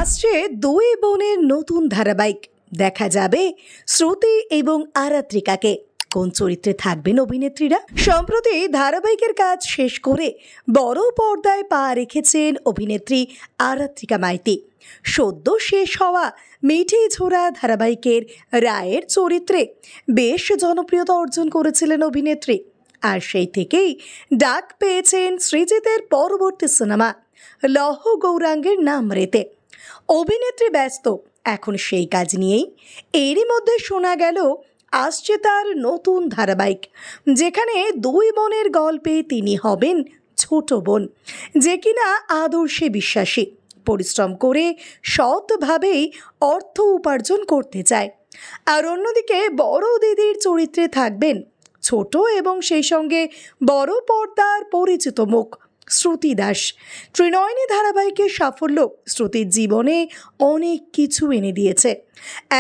আসছে দুই বোনের নতুন ধারাবাহিক। দেখা যাবে শ্রুতি এবং আরাত্রিকাকে। কোন চরিত্রে থাকবেন অভিনেত্রীরা? সম্প্রতি ধারাবাহিকের কাজ শেষ করে বড় পর্দায় পা রেখেছেন অভিনেত্রী আরাত্রিকা মাইতি। সদ্য শেষ হওয়া মিঠি ঝোড়া ধারাবাহিকের রায়ের চরিত্রে বেশ জনপ্রিয়তা অর্জন করেছিলেন অভিনেত্রী। আর সেই থেকেই ডাক পেয়েছেন সৃজিতের পরবর্তী সিনেমা লহ গৌরাঙ্গের নাম রেতে। অভিনেত্রী ব্যস্ত এখন সেই কাজ নিয়েই। এরই মধ্যে শোনা গেল আসছে তার নতুন ধারাবাহিক, যেখানে দুই বোনের গল্পে তিনি হবেন ছোট বোন, যে কিনা আদর্শে বিশ্বাসী, পরিশ্রম করে সৎভাবেই অর্থ উপার্জন করতে চায়। আর অন্যদিকে বড় দিদির চরিত্রে থাকবেন ছোট এবং সেই সঙ্গে বড় পর্দার পরিচিত মুখ শ্রুতি দাস। ত্রিনয়নী ধারাবাহিকের সাফল্য শ্রুতির জীবনে অনেক কিছু এনে দিয়েছে।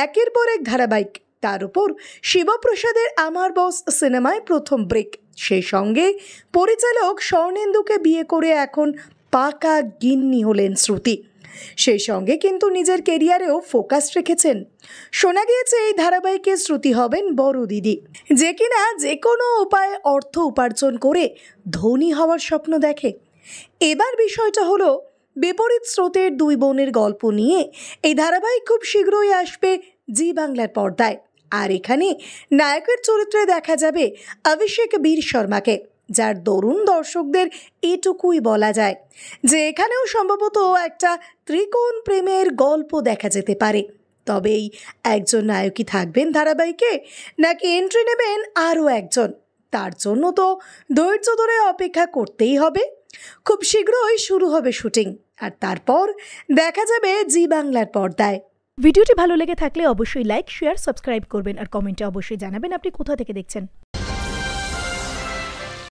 একের পর এক ধারাবাহিক, তার উপর শিবপ্রসাদের আমার বস সিনেমায় প্রথম ব্রেক, সেই সঙ্গে পরিচালক স্বর্ণেন্দুকে বিয়ে করে এখন পাকা গিন্নি হলেন শ্রুতি। সেই সঙ্গে কিন্তু নিজের কেরিয়ারেও ফোকাস রেখেছেন। শোনা গিয়েছে এই ধারাবাহিকে শ্রুতি হবেন বড় দিদি, যে কিনা যে কোনো উপায়ে অর্থ উপার্জন করে ধনী হওয়ার স্বপ্ন দেখে। এবার বিষয়টা হলো বিপরীত স্রোতের দুই বোনের গল্প নিয়ে এই ধারাবাহিক খুব শীঘ্রই আসবে জি বাংলার পর্দায়। আর এখানে নায়কের চরিত্রে দেখা যাবে অভিষেক বীর শর্মাকে, যার দরুন দর্শকদের এটুকুই বলা যায় যে এখানেও সম্ভবত একটা ত্রিকোণ প্রেমের গল্প দেখা যেতে পারে। তবেই একজন নায়কই থাকবেন ধারাবাহিকে, নাকি এন্ট্রি নেবেন আরও একজন, তার জন্য তো ধৈর্য ধরে অপেক্ষা করতেই হবে। খুব শীঘ্রই শুরু হবে শুটিং, আর তারপর দেখা যাবে জি বাংলার পর্দায়। ভিডিওটি ভালো লেগে থাকলে অবশ্যই লাইক, শেয়ার, সাবস্ক্রাইব করবেন আর কমেন্টে অবশ্যই জানাবেন আপনি কোথা থেকে দেখছেন।